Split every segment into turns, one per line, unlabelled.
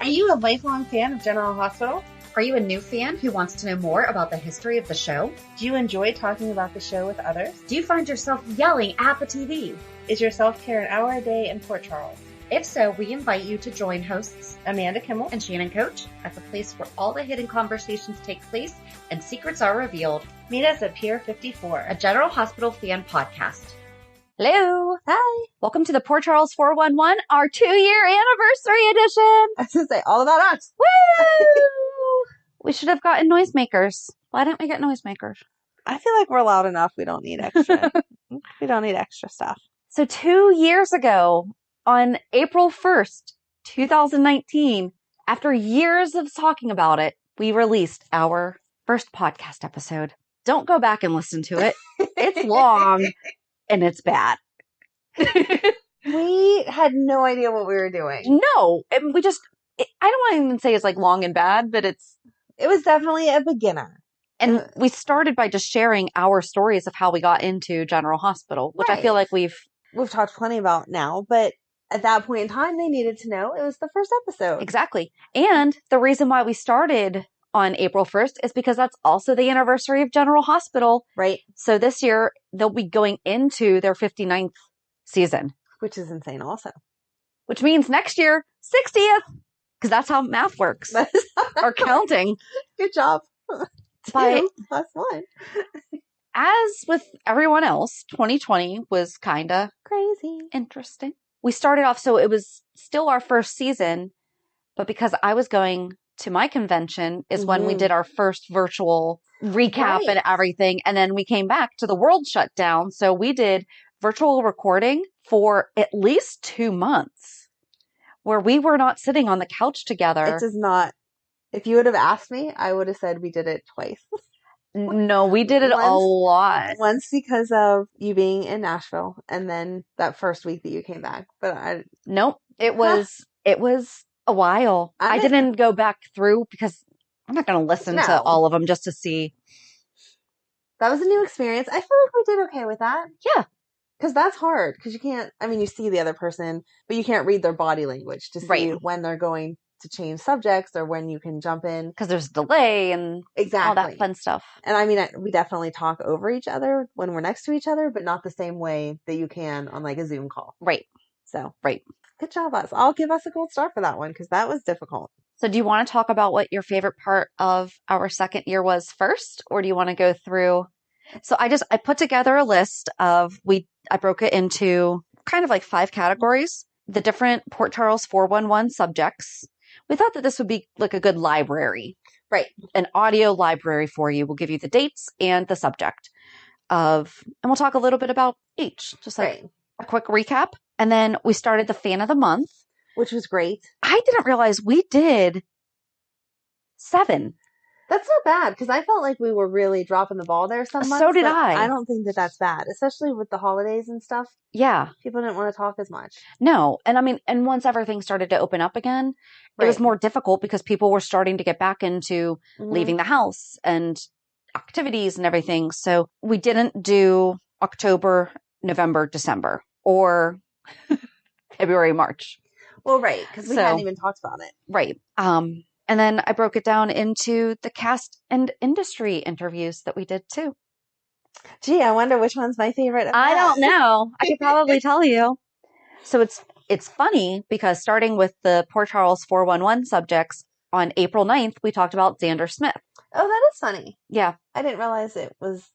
you a lifelong fan of General Hospital?
Are you a new fan who wants to know more about the history of the show?
Do you enjoy talking about the show with others?
Do you find yourself yelling at the TV?
Is your self-care an hour a day in Port Charles?
If so, we invite you to join hosts
Amanda Kimmel
and Shannon Coach at the place where all the hidden conversations take place and secrets are revealed.
Meet us at Pier 54,
a General Hospital fan podcast.
Hello.
Hi.
Welcome to the Port Charles 411, our 2-year anniversary edition.
I was going to say, all about us.
Woo! We should have gotten noisemakers. Why didn't we get noisemakers?
I feel like we're loud enough. We don't need extra. We don't need extra stuff.
So 2 years ago, on April 1st, 2019, after years of talking about it, we released our first podcast episode. Don't go back and listen to it. It's long and it's bad.
We had no idea what we were doing.
No, and I don't want to even say it's like long and bad, but it
was definitely a beginner.
And we started by just sharing our stories of how we got into General Hospital, which I feel like we've
talked plenty about now, but at that point in time, they needed to know it was the first episode.
Exactly. And the reason why we started on April 1st is because that's also the anniversary of General Hospital.
Right.
So this year, they'll be going into their 59th season.
Which is insane also.
Which means next year, 60th. Because that's how math works. Or counting.
Good job.
But
2 plus 1.
As with everyone else, 2020 was kind of
crazy.
Interesting. We started off, so it was still our first season, but because I was going to my convention is when we did our first virtual recap and everything. And then we came back to the world shut down. So we did virtual recording for at least 2 months where we were not sitting on the couch together.
It does not. If you would have asked me, I would have said we did it twice.
No, we did it a lot.
Once because of you being in Nashville and then that first week that you came back. But
Nope. It was a while. I didn't go back through because I'm not going to listen to all of them just to see.
That was a new experience. I feel like we did okay with that.
Yeah.
Because that's hard. Because you can't, you see the other person, but you can't read their body language to see when they're going to change subjects or when you can jump in.
Because there's a delay and all that fun stuff.
And we definitely talk over each other when we're next to each other, but not the same way that you can on like a Zoom call.
Right.
So, good job, us. I'll give us a gold star for that one because that was difficult.
So do you want to talk about what your favorite part of our second year was first? Or do you want to go through? So I put together a list of, I broke it into kind of like 5 categories, the different Port Charles 411 subjects. We thought that this would be like a good library,
right?
An audio library for you. We'll give you the dates and the subject and we'll talk a little bit about each, just like a quick recap. And then we started the fan of the month,
which was great.
I didn't realize we did 7.
That's not bad because I felt like we were really dropping the ball there some months.
So did I.
I don't think that that's bad, especially with the holidays and stuff.
Yeah.
People didn't want to talk as much.
No. And and once everything started to open up again, it was more difficult because people were starting to get back into leaving the house and activities and everything. So we didn't do October, November, December or February, March.
Well, right. Because we hadn't even talked about it.
Right. And then I broke it down into the cast and industry interviews that we did too.
Gee, I wonder which one's my favorite.
I don't know. I could probably tell you. So it's funny because starting with the Port Charles 411 subjects on April 9th, we talked about Xander Smith.
Oh, that is funny.
Yeah.
I didn't realize it was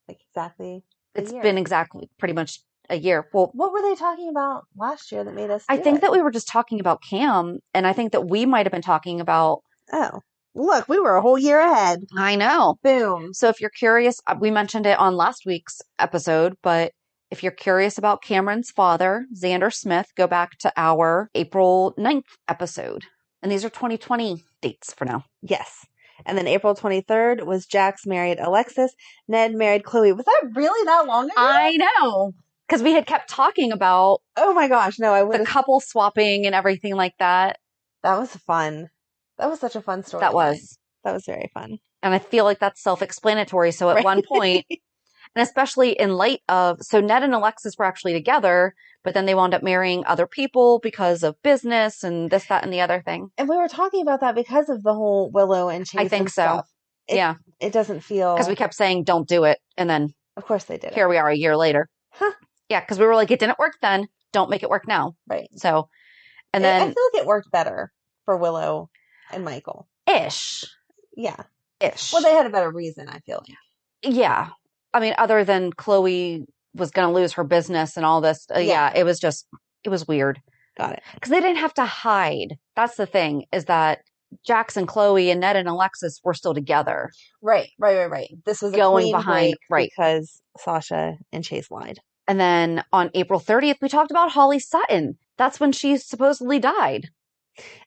like exactly
It's been exactly pretty much a year. Well,
what were they talking about last year that made us
I think that we were just talking about Cam, and I think that we might have been talking about...
Oh, look, we were a whole year ahead.
I know.
Boom.
So if you're curious, we mentioned it on last week's episode, but if you're curious about Cameron's father, Xander Smith, go back to our April 9th episode. And these are 2020 dates for now.
Yes. And then April 23rd was Jax married Alexis. Ned married Chloe. Was that really that long ago?
I know. Because we had kept talking about...
Oh my gosh, no, I would
the couple swapping and everything like that.
That was fun. That was such a fun story.
That was
very fun.
And I feel like that's self-explanatory. So at one point, And especially in light of, so Ned and Alexis were actually together, but then they wound up marrying other people because of business and this, that, and the other thing.
And we were talking about that because of the whole Willow and Chase
I think so.
stuff.
Yeah.
It doesn't feel...
Because we kept saying, don't do it. And then...
Of course they did.
Here we are a year later.
Huh.
Yeah, because we were like, it didn't work then. Don't make it work now.
Right.
So, and then...
I feel like it worked better for Willow and Michael.
Ish.
Yeah.
Ish.
Well, they had a better reason, I feel like.
Yeah. I mean, other than Chloe was going to lose her business and all this. Yeah, it was just, it was weird.
Got it.
Because they didn't have to hide. That's the thing, is that Jax and Chloe and Ned and Alexis were still together.
Right. This was
going behind, right?
Because Sasha and Chase lied.
And then on April 30th, we talked about Holly Sutton. That's when she supposedly died.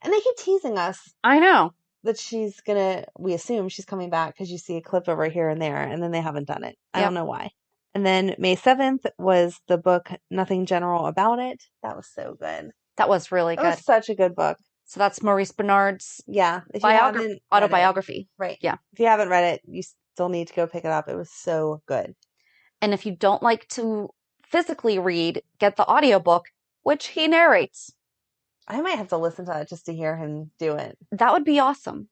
And they keep teasing us.
I know.
That she's gonna, we assume she's coming back because you see a clip over here and there, and then they haven't done it. I don't know why. And then May 7th was the book Nothing General About It. That was so good.
That was really good.
That was such a good book.
So that's Maurice Bernard's
autobiography. Right.
Yeah.
If you haven't read it, you still need to go pick it up. It was so good.
And if you don't like to physically read, get the audiobook, which he narrates.
I might have to listen to it just to hear him do it.
That would be awesome.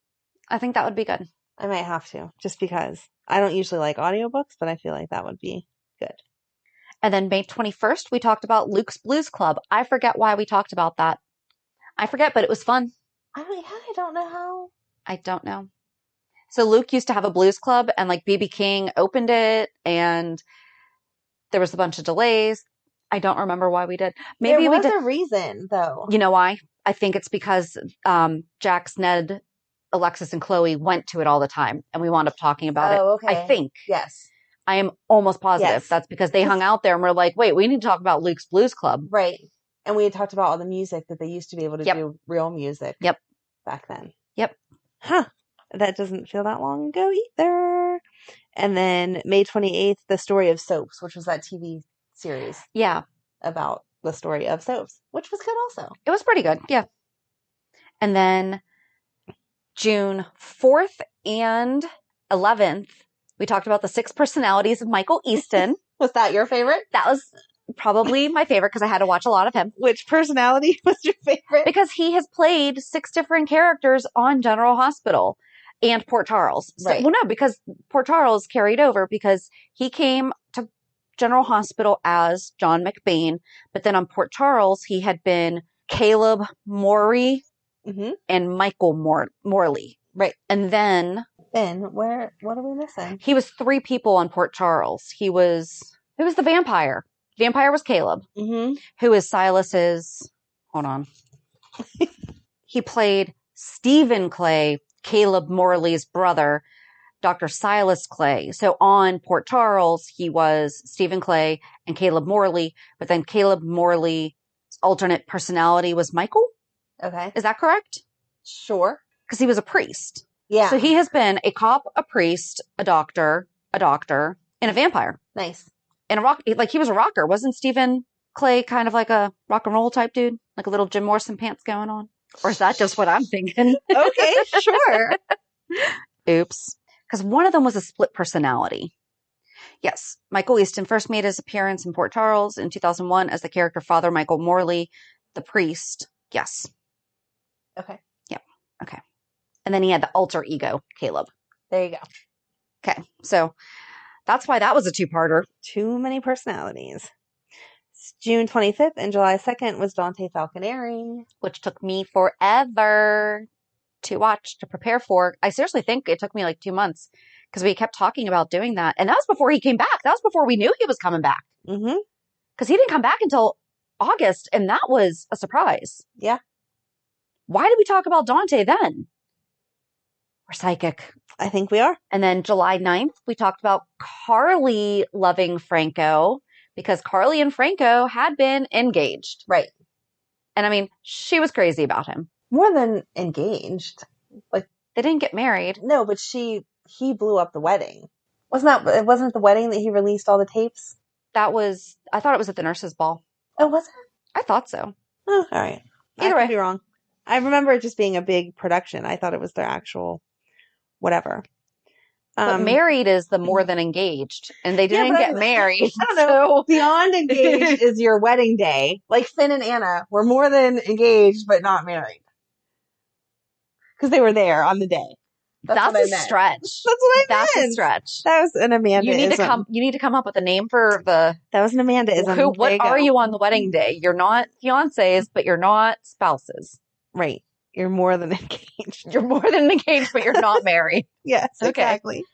I think that would be good.
I might have to, just because. I don't usually like audiobooks, but I feel like that would be good.
And then May 21st, we talked about Luke's Blues Club. I forget why we talked about that. I forget, but it was fun.
I don't know how.
I don't know. So Luke used to have a blues club, and like B.B. King opened it, and there was a bunch of delays. I don't remember why we did.
Maybe there was a reason, though.
You know why? I think it's because Jax, Ned, Alexis, and Chloe went to it all the time, and we wound up talking about it.
Okay.
I think.
Yes.
I am almost positive that's because they hung out there and we're like, wait, we need to talk about Luke's Blues Club.
Right. And we had talked about all the music that they used to be able to do, real music.
Yep.
Back then.
Yep.
Huh. That doesn't feel that long ago either. And then May 28th, The Story of Soaps, which was that TV series.
Yeah.
About the story of soaps, which was good also.
It was pretty good. Yeah. And then June 4th and 11th, we talked about the 6 personalities of Michael Easton.
Was that your favorite?
That was probably my favorite because I had to watch a lot of him.
Which personality was your favorite?
Because he has played 6 different characters on General Hospital and Port Charles. So,
right.
Well, no, because Port Charles carried over because he came to General Hospital as John McBain, but then on Port Charles, he had been Caleb Morey and Michael Morley.
Right.
And then...
what are we missing?
He was 3 people on Port Charles. Who was the vampire? Vampire was Caleb.
Mm-hmm.
Who is Silas's... Hold on. He played Stephen Clay, Caleb Morley's brother, Dr. Silas Clay. So on Port Charles, he was Stephen Clay and Caleb Morley, but then Caleb Morley's alternate personality was Michael?
Okay.
Is that correct?
Sure.
Because he was a priest.
Yeah.
So he has been a cop, a priest, a doctor, and a vampire.
Nice.
And he was a rocker. Wasn't Stephen Clay kind of like a rock and roll type dude? Like a little Jim Morrison pants going on? Or is that just what I'm thinking?
Okay, sure.
Oops. Because one of them was a split personality. Yes. Michael Easton first made his appearance in Port Charles in 2001 as the character Father Michael Morley, the priest. Yes.
Okay.
Yep. Okay. And then he had the alter ego, Caleb.
There you go.
Okay. So that's why that was a 2-parter.
Too many personalities. June 25th and July 2nd was Dante Falconeri.
Which took me forever to watch, to prepare for. I seriously think it took me like 2 months because we kept talking about doing that. And that was before he came back. That was before we knew he was coming back.
Mm-hmm.
Because he didn't come back until August, and that was a surprise.
Yeah.
Why did we talk about Dante then? We're psychic.
I think we are.
And then July 9th, we talked about Carly loving Franco because Carly and Franco had been engaged.
Right.
And I mean, she was crazy about him.
More than engaged. Like,
they didn't get married.
No, but he blew up the wedding. Wasn't it the wedding that he released all the tapes? I
thought it was at the nurse's ball.
Oh, was it?
I thought so.
Oh, all right.
Either way.
I could be wrong. I remember it just being a big production. I thought it was their actual whatever.
But married is the more than engaged, and they didn't get married.
I don't know. So. Beyond engaged is your wedding day. Like Finn and Anna were more than engaged, but not married. Because they were there on the day.
That's a stretch.
That's what I meant.
That's a stretch.
That was an Amanda.
You need to come up with a name for the.
That was an Amanda-ism.
What are you on the wedding day? You're not fiancés, but you're not spouses.
Right. You're more than engaged.
You're more than engaged, but you're not married.
Yes, exactly.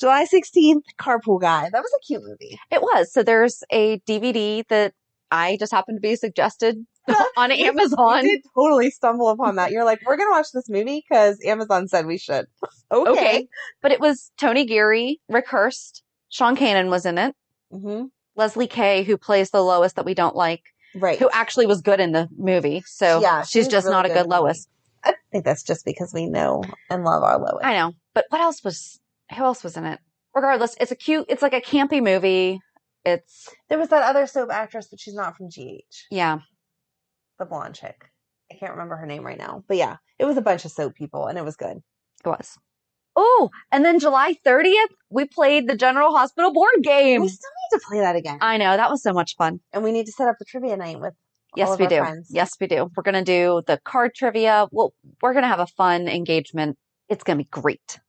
July 16th, Carpool Guy. That was a cute movie.
It was. So there's a DVD that I just happened to be suggested on Amazon.
You did totally stumble upon that. You're like, we're going to watch this movie because Amazon said we should. Okay.
But it was Tony Geary, Rick Hurst, Sean Kanan was in it.
Mm-hmm.
Leslie Kay, who plays the Lois that we don't like.
Right.
Who actually was good in the movie. So she's just really not a good Lois.
I think that's just because we know and love our Lois.
I know. But who else was in it? Regardless, it's like a campy movie.
There was that other soap actress, but she's not from GH.
Yeah.
The blonde chick. I can't remember her name right now. But yeah, it was a bunch of soap people and it was good.
It was. Oh, and then July 30th, we played the General Hospital board game.
We still need to play that again.
I know. That was so much fun.
And we need to set up the trivia night with
Yes,
all of
we
our
do.
friends.
Yes, we do. We're going to do the card trivia. Well, we're going to have a fun engagement. It's going to be great.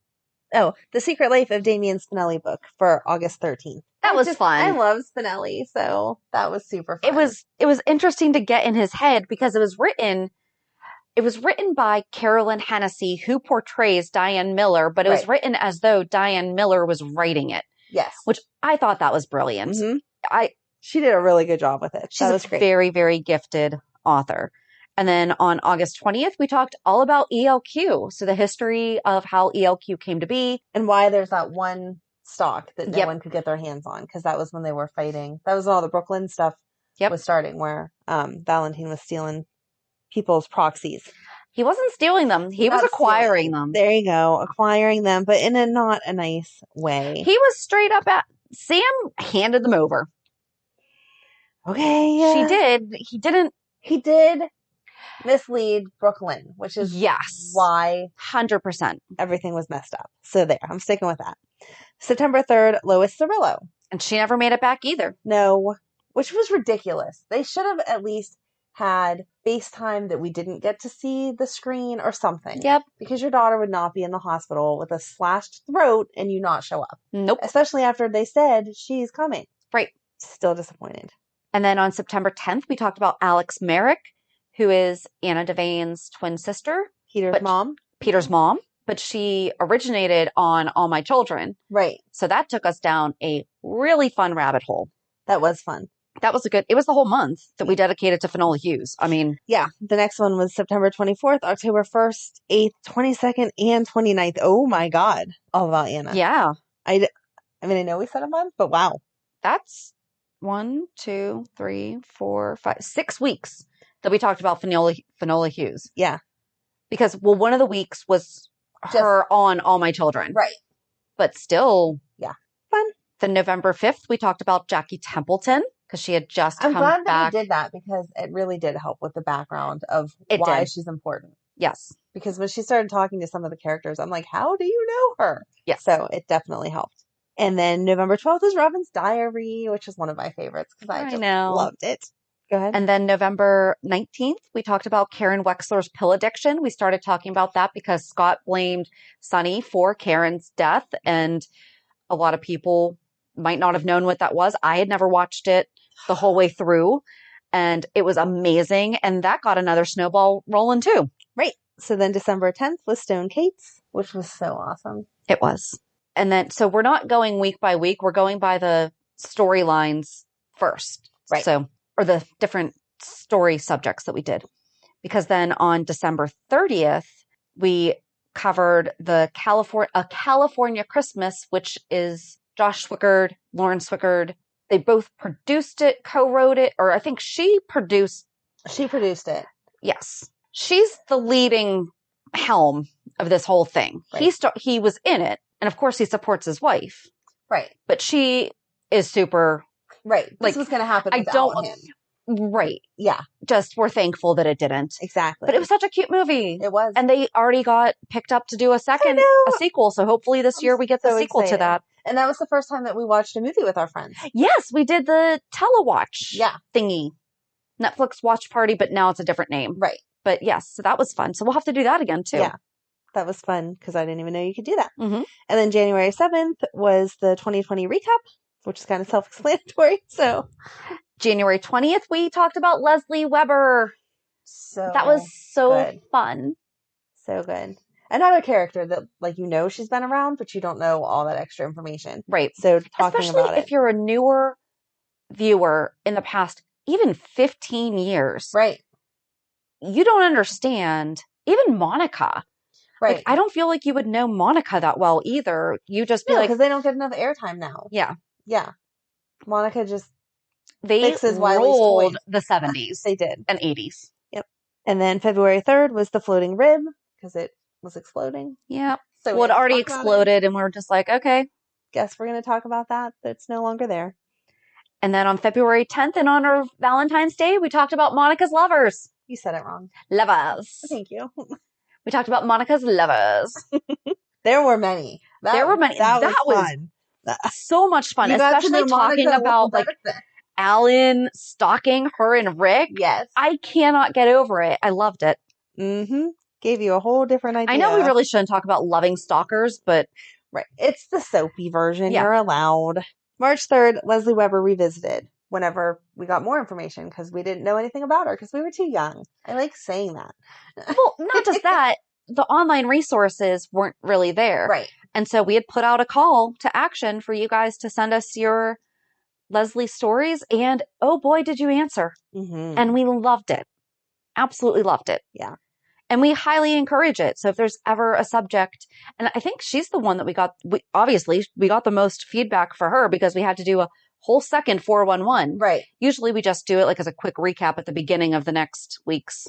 Oh, The Secret Life of Damien Spinelli book for August 13th.
That was fun.
I love Spinelli, so that was super fun.
It was interesting to get in his head because it was written by Carolyn Hennessy, who portrays Diane Miller, but it was written as though Diane Miller was writing it.
Yes.
Which I thought that was brilliant.
Mm-hmm. She did a really good job with it.
She's a very, very gifted author. And then on August 20th, we talked all about ELQ. So the history of how ELQ came to be.
And why there's that one stock that no one could get their hands on. Because that was when they were fighting. That was when all the Brooklyn stuff was starting, where Valentine was stealing people's proxies.
He wasn't stealing them. He was acquiring them.
There you go. Acquiring them, but in a not a nice way.
He was straight up Sam handed them over.
Okay.
She did.
He did mislead Brooklyn, which is why
100%
everything was messed up. So there, I'm sticking with that. September 3rd, Lois Cirillo.
And she never made it back either.
No, which was ridiculous. They should have at least had FaceTime that we didn't get to see the screen or something.
Yep.
Because your daughter would not be in the hospital with a slashed throat and you not show up.
Nope.
Especially after they said she's coming.
Right.
Still disappointed.
And then on September 10th, we talked about Alex Merrick, who is Anna Devane's twin sister. Peter's mom. But she originated on All My Children.
Right.
So that took us down a really fun rabbit hole.
That was fun.
It was the whole month that we dedicated to Finola Hughes. I mean.
Yeah. The next one was September 24th, October 1st, 8th, 22nd, and 29th. Oh my God. All about Anna.
Yeah.
I mean, I know we said a month, but wow.
That's 1, 2, 3, 4, 5, 6 weeks that we talked about Finola Hughes.
Yeah.
Because, one of the weeks was her on All My Children.
Right.
But still.
Yeah. Fun.
Then November 5th, we talked about Jackie Templeton because she had just come back.
I'm glad that we did that because it really did help with the background of why she's important.
Yes.
Because when she started talking to some of the characters, I'm like, how do you know her?
Yes.
So it definitely helped. And then November 12th is Robin's Diary, which is one of my favorites because I just loved it. Go ahead.
And then November 19th, we talked about Karen Wexler's pill addiction. We started talking about that because Scott blamed Sonny for Karen's death. And a lot of people might not have known what that was. I had never watched it the whole way through. And it was amazing. And that got another snowball rolling too.
Right. So then December 10th was Stone Kates, which was so awesome.
It was. And then, so we're not going week by week. We're going by the storylines first.
Right.
So, or the different story subjects that we did. Because then on December 30th, we covered A California Christmas, which is Josh Swickard, Lauren Swickard. They both produced it, co-wrote it, or I think she produced
it.
Yes. She's the leading helm of this whole thing. Right. He was in it. And of course he supports his wife.
Right.
But she is super.
Right. This was going to happen without him.
Right.
Yeah.
Just we're thankful that it didn't.
Exactly.
But it was such a cute movie.
It was.
And they already got picked up to do a sequel. So hopefully this year we get the sequel to that.
And that was the first time that we watched a movie with our friends.
Yes, we did the telewatch thingy. Netflix watch party, but now it's a different name.
Right.
But yes, so that was fun. So we'll have to do that again too.
Yeah. That was fun because I didn't even know you could do that.
Mm-hmm.
And then January 7th was the 2020 recap, which is kind of self-explanatory. So
January 20th, we talked about Leslie Weber.
So
that was so
good.
fun.
So good. Another character that, like, you know she's been around, but you don't know all that extra information.
Right.
So talking
Especially
about it.
if you're a newer viewer in the past, even 15 years.
Right.
You don't understand. Even Monica.
Right.
Like, I don't feel like you would know Monica that well either. You just be like,
because they don't get enough airtime now.
Yeah.
Yeah. Monica just
fixes Wiley's toys. The 70s.
They did.
And 80s.
Yep. And then February 3rd was the floating rib because it was exploding.
Yeah.
So
it already exploded and we were just like, okay.
Guess we're going to talk about that. It's no longer there.
And then on February 10th, in honor of Valentine's Day, we talked about Monica's lovers.
You said it wrong.
Lovers.
Thank you.
We talked about Monica's lovers.
There were many.
That was
fun.
So much fun, especially talking about like Alan stalking her and Rick.
Yes.
I cannot get over it. I loved it.
Mm-hmm. Gave you a whole different idea.
I know we really shouldn't talk about loving stalkers, but
right. It's the soapy version.
Yeah.
You're allowed. March 3rd, Leslie Weber revisited whenever we got more information because we didn't know anything about her because we were too young. I like saying that.
Well, not just that. The online resources weren't really there.
Right.
And so we had put out a call to action for you guys to send us your Leslie stories. And oh boy, did you answer.
Mm-hmm.
And we loved it. Absolutely loved it.
Yeah.
And we highly encourage it. So if there's ever a subject, and I think she's the one that we got the most feedback for her because we had to do a whole second 411.
Right.
Usually we just do it like as a quick recap at the beginning of the next week's.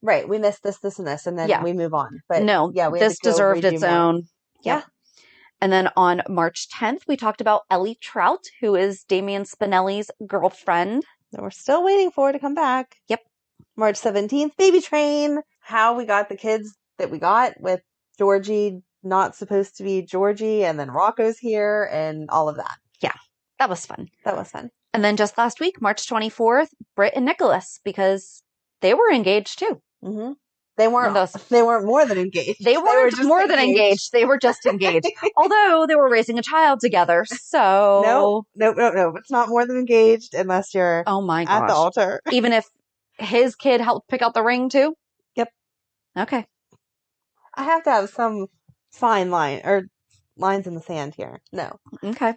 Right. We missed this, and this, and then we move on. But
no, this deserved its own.
Yeah.
And then on March 10th, we talked about Ellie Trout, who is Damian Spinelli's girlfriend.
That we're still waiting for to come back.
Yep.
March 17th, Baby Train. How we got the kids that we got with Georgie not supposed to be Georgie, and then Rocco's here, and all of that.
Yeah. That was fun.
That was fun.
And then just last week, March 24th, Britt and Nicholas, because they were engaged too.
Mm-hmm. They weren't more than engaged.
They weren't more than engaged. They were just engaged. Although they were raising a child together. So
No. It's not more than engaged unless you're at the altar.
Even if his kid helped pick out the ring too?
Yep.
Okay.
I have to have some fine line or lines in the sand here. No.
Okay.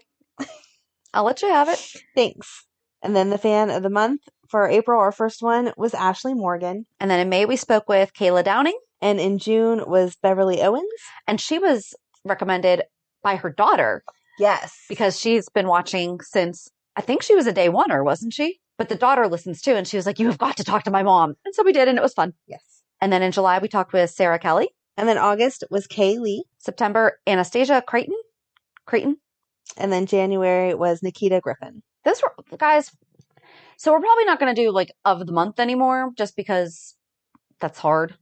I'll let you have it.
Thanks. And then the fan of the month for April, our first one, was Ashley Morgan.
And then in May, we spoke with Kayla Downing.
And in June was Beverly Owens.
And she was recommended by her daughter.
Yes.
Because she's been watching since, I think she was a day oneer, wasn't she? But the daughter listens too. And she was like, you have got to talk to my mom. And so we did, and it was fun.
Yes.
And then in July, we talked with Sarah Kelly.
And then August was Kay Lee.
September, Anastasia Creighton.
And then January was Nikita Griffin.
Those were, guys, so we're probably not going to do like of the month anymore just because that's hard.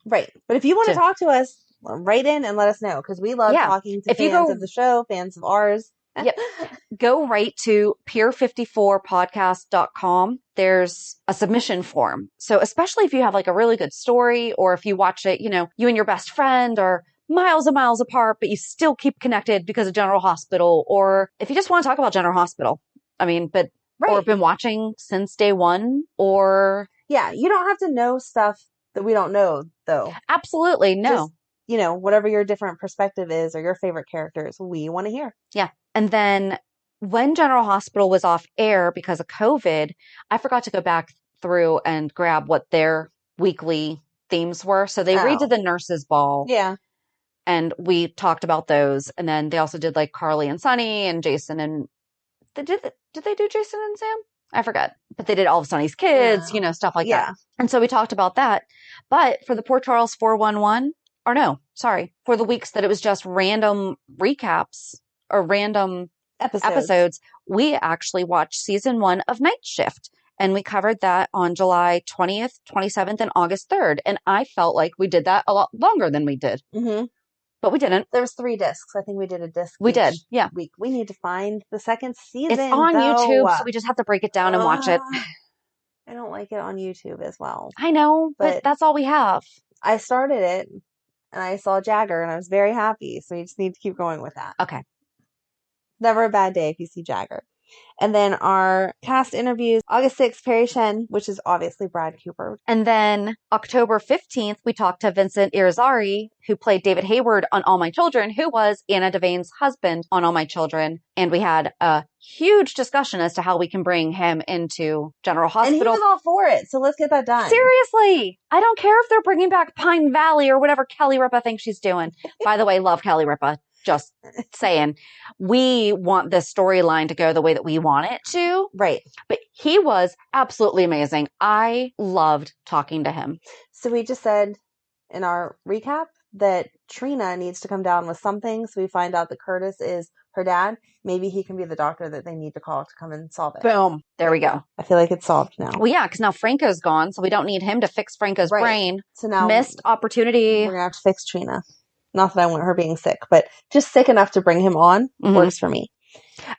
Right. But if you want to talk to us, write in and let us know because we love talking to fans of the show, fans of ours.
Yep. Go right to peer54podcast.com. There's a submission form. So especially if you have like a really good story or if you watch it, you know, you and your best friend are miles and miles apart, but you still keep connected because of General Hospital, or if you just want to talk about General Hospital, I mean, but or been watching since day one, or
you don't have to know stuff that we don't know, though.
Absolutely, no.
Just, you know, whatever your different perspective is or your favorite characters, we want to hear.
Yeah, and then when General Hospital was off air because of COVID, I forgot to go back through and grab what their weekly themes were. So they redid the Nurses Ball.
Yeah.
And we talked about those. And then they also did like Carly and Sunny and Jason and did they do Jason and Sam? I forgot. But they did all of Sunny's kids, you know, stuff like that. And so we talked about that. But for the Port Charles 411, or no, sorry, for the weeks that it was just random recaps or random episodes, we actually watched season 1 of Night Shift. And we covered that on July 20th, 27th, and August 3rd. And I felt like we did that a lot longer than we did.
Mm-hmm.
But we didn't.
There was 3 discs. I think we did a disc
We did, yeah.
week. We need to find the second season,
It's on YouTube, so we just have to break it down and watch it.
I don't like it on YouTube as well.
I know, but that's all we have.
I started it, and I saw Jagger, and I was very happy, so you just need to keep going with that.
Okay.
Never a bad day if you see Jagger. And then our cast interviews, August 6th, Perry Shen, which is obviously Brad Cooper.
And then October 15th, we talked to Vincent Irizarry, who played David Hayward on All My Children, who was Anna Devane's husband on All My Children. And we had a huge discussion as to how we can bring him into General Hospital.
And he was all for it, so let's get that done.
Seriously. I don't care if they're bringing back Pine Valley or whatever Kelly Ripa thinks she's doing. By the way, love Kelly Ripa. Just saying, we want this storyline to go the way that we want it to.
Right.
But he was absolutely amazing. I loved talking to him.
So we just said in our recap that Trina needs to come down with something. So we find out that Curtis is her dad. Maybe he can be the doctor that they need to call to come and solve it.
Boom. There we go.
I feel like it's solved now.
Well, yeah, because now Franco's gone, so we don't need him to fix Franco's brain.
So now
missed opportunity.
We're going to have to fix Trina. Not that I want her being sick, but just sick enough to bring him on works for me.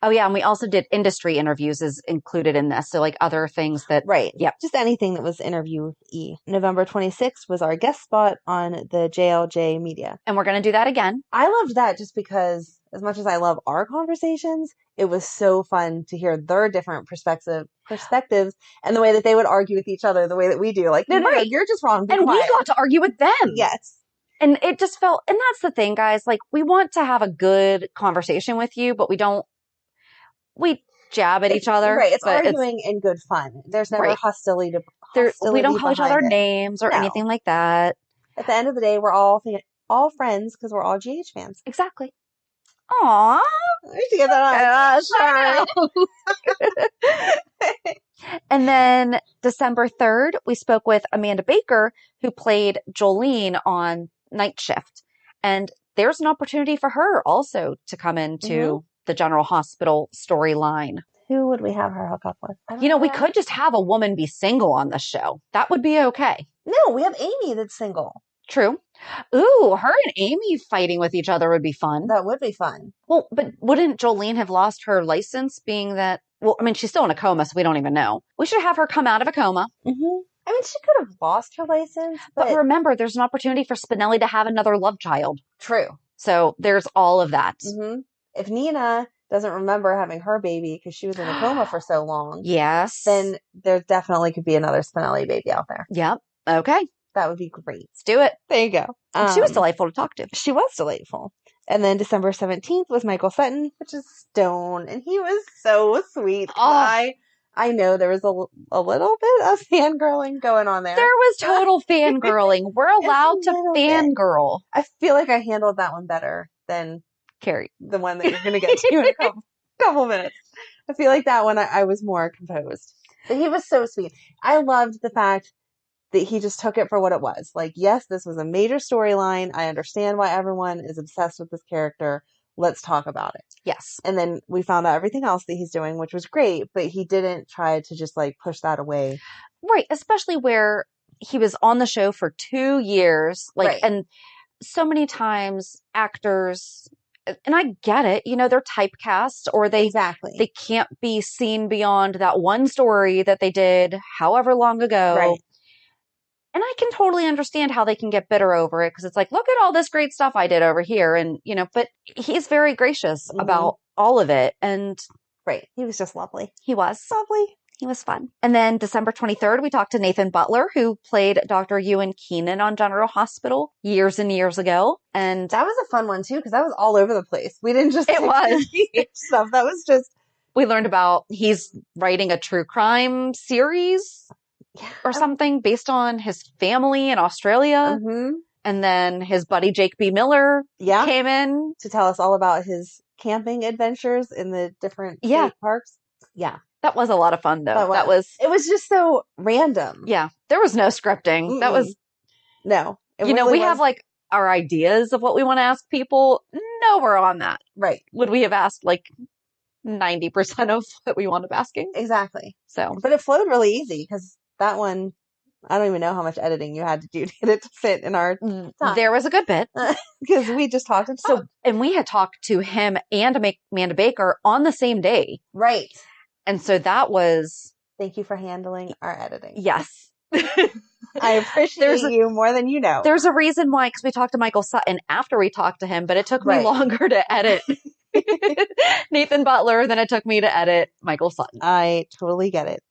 Oh, yeah. And we also did industry interviews is included in this. So like other things that.
Right.
Yep.
Just anything that was interviewee. November 26th was our guest spot on the JLJ Media.
And we're going to do that again.
I loved that just because as much as I love our conversations, it was so fun to hear their different perspectives and the way that they would argue with each other the way that we do. Like, no, you're just wrong.
And we got to argue with them.
Yes.
And it just felt, and that's the thing, guys, like we want to have a good conversation with you, but we jab at each other.
Right. It's arguing in good fun. There's never hostility.
We don't call each other names or anything like that.
At the end of the day, we're all friends because we're all GH fans.
Exactly. Aww.
We should get that on.
Sure. And then December 3rd, we spoke with Amanda Baker, who played Jolene on Night Shift. And there's an opportunity for her also to come into the General Hospital storyline.
Who would we have her hook up with?
We could just have a woman be single on the show. That would be okay.
No, we have Amy that's single.
True. Ooh, her and Amy fighting with each other would be fun.
That would be fun.
Well, but wouldn't Jolene have lost her license being that, well, I mean, she's still in a coma, so we don't even know. We should have her come out of a coma.
Mm-hmm. I mean, she could have lost her license.
But remember, there's an opportunity for Spinelli to have another love child.
True.
So there's all of that.
Mm-hmm. If Nina doesn't remember having her baby because she was in a coma for so long.
Yes.
Then there definitely could be another Spinelli baby out there.
Yep. Okay.
That would be great.
Let's do it.
There you go.
She was delightful to talk to.
She was delightful. And then December 17th was Michael Sutton, which is Stone. And he was so sweet.
Oh.
I know there was a little bit of fangirling going on there.
There was total fangirling. We're allowed to fangirl.
I feel like I handled that one better than
Carrie,
the one that you're going to get to in a couple minutes. I feel like that one I was more composed. But he was so sweet. I loved the fact that he just took it for what it was. Like, yes, this was a major storyline. I understand why everyone is obsessed with this character. Let's talk about it.
Yes.
And then we found out everything else that he's doing, which was great, but he didn't try to just like push that away.
Right. Especially where he was on the show for 2 years. And so many times actors, and I get it, they're typecast or they can't be seen beyond that one story that they did however long ago.
Right.
And I can totally understand how they can get bitter over it because it's like, look at all this great stuff I did over here. And, but he's very gracious about all of it. And
he was just lovely.
He was.
Lovely.
He was fun. And then December 23rd, we talked to Nathan Butler, who played Dr. Ewan Keenan on General Hospital years and years ago. And
that was a fun one too, because that was all over the place. We didn't just
it was
stuff. That was just,
we learned about he's writing a true crime series. Or something based on his family in Australia.
Mm-hmm.
And then his buddy Jake B. Miller came in.
To tell us all about his camping adventures in the different state parks. Yeah.
That was a lot of fun, though.
It was just so random.
Yeah. There was no scripting.
Mm-mm.
That was...
No.
We have like our ideas of what we want to ask people. No, we're on that.
Right.
Would we have asked like 90% of what we wound up asking.
Exactly.
So,
but it flowed really easy because that one, I don't even know how much editing you had to do to get it to fit in our time.
There was a good bit.
Because we just talked and talked.
And we had talked to him and Amanda Baker on the same day.
Right.
And so that was...
Thank you for handling our editing.
Yes.
I appreciate you more than you know.
There's a reason why, because we talked to Michael Sutton after we talked to him, but it took me longer to edit Nathan Butler than it took me to edit Michael Sutton.
I totally get it.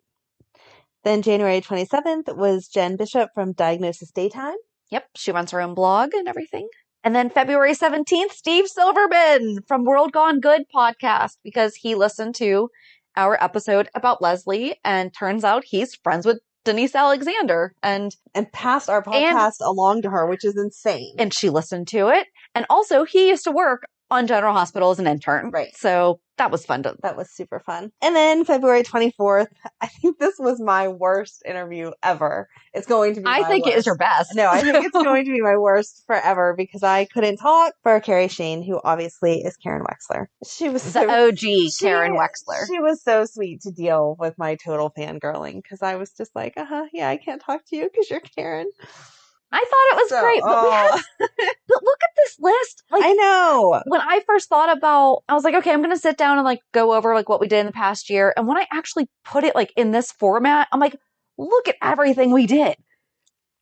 Then January 27th was Jen Bishop from Diagnosis Daytime.
Yep, she runs her own blog and everything. And then February 17th, Steve Silverman from World Gone Good podcast, because he listened to our episode about Leslie and turns out he's friends with Denise Alexander and
passed our podcast along to her, which is insane.
And she listened to it. And also he used to work on General Hospital as an intern.
Right.
So that was fun.
That was super fun. And then February 24th, I think this was my worst interview ever. It's going to be
I think
worst.
It is your best.
No, I think it's going to be my worst forever because I couldn't talk for Carrie Shane, who obviously is Karen Wexler. She was
the OG Karen Wexler.
She was so sweet to deal with my total fangirling because I was just like, yeah, I can't talk to you because you're Karen.
I thought it was great, but but look at this list. Like,
I know.
When I first thought about, I was like, okay, I'm going to sit down and like go over like what we did in the past year. And when I actually put it like in this format, I'm like, look at everything we did.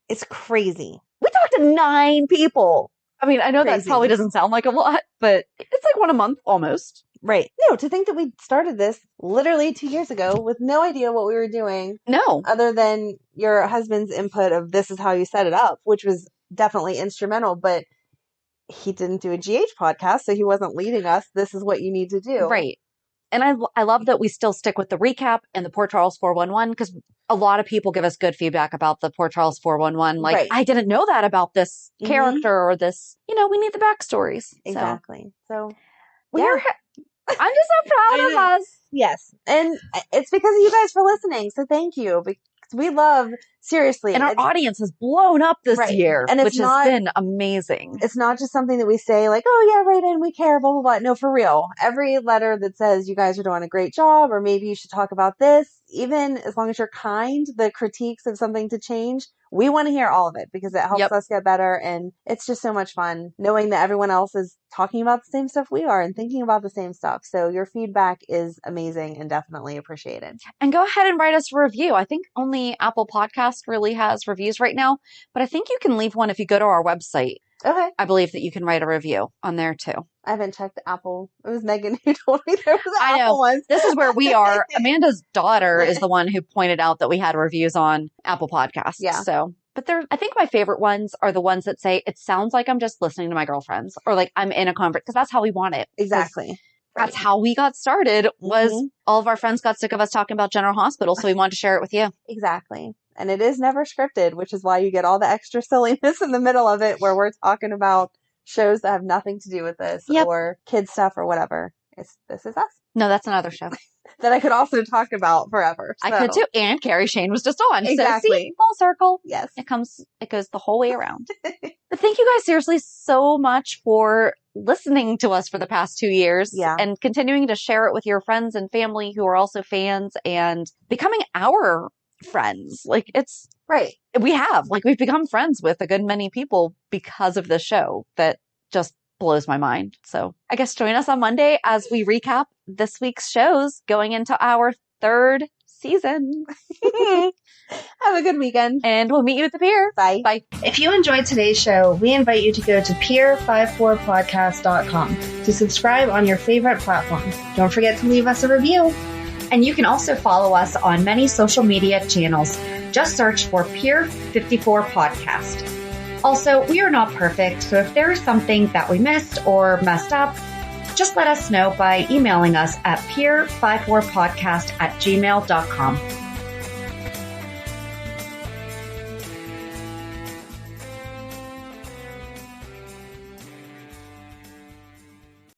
It's crazy.
We talked to 9 people. I mean, I know that probably doesn't sound like a lot, but it's like one a month almost.
Right. No, to think that we started this literally 2 years ago with no idea what we were doing.
No.
Other than your husband's input of this is how you set it up, which was definitely instrumental, but he didn't do a GH podcast, so he wasn't leading us. This is what you need to do.
Right. And I love that we still stick with the recap and the Port Charles 411 because a lot of people give us good feedback about the Port Charles 411. Like, I didn't know that about this character or this, we need the backstories.
Exactly. So
I'm just so proud of us.
Yes. And it's because of you guys for listening. So thank you. Because we love, seriously.
And our audience has blown up this year,
and
which has been amazing.
It's not just something that we say like, oh yeah, write in, we care, blah, blah, blah. No, for real. Every letter that says you guys are doing a great job, or maybe you should talk about this, even as long as you're kind, the critiques of something to change, we want to hear all of it because it helps us get better. And it's just so much fun knowing that everyone else is talking about the same stuff we are and thinking about the same stuff. So your feedback is amazing and definitely appreciated.
And go ahead and write us a review. I think only Apple Podcast really has reviews right now, but I think you can leave one if you go to our website.
Okay.
I believe that you can write a review on there too.
I haven't checked Apple. It was Megan who told me there was Apple ones.
This is where we are. Amanda's daughter is the one who pointed out that we had reviews on Apple Podcasts. Yeah. So, but I think my favorite ones are the ones that say, it sounds like I'm just listening to my girlfriends or like I'm in a conference because that's how we want it.
Exactly.
That's how we got started was all of our friends got sick of us talking about General Hospital. So we wanted to share it with you.
Exactly. And it is never scripted, which is why you get all the extra silliness in the middle of it where we're talking about shows that have nothing to do with this or kid stuff or whatever. This is us.
No, that's another show.
That I could also talk about forever. So.
I could too. And Carrie Shane was just on.
Exactly.
So see, full circle.
Yes.
It goes the whole way around. But thank you guys seriously so much for listening to us for the past 2 years and continuing to share it with your friends and family who are also fans and becoming our friends. Like it's we've become friends with a good many people because of this show that just blows my mind. So I guess join us on Monday as we recap this week's shows going into our 3rd season.
Have a good weekend.
And we'll meet you at the pier.
Bye.
Bye.
If you enjoyed today's show, we invite you to go to pier54podcast.com to subscribe on your favorite platform. Don't forget to leave us a review. And you can also follow us on many social media channels. Just search for Pier 54 Podcast. Also, we are not perfect, so if there is something that we missed or messed up, just let us know by emailing us at pier54podcast@gmail.com.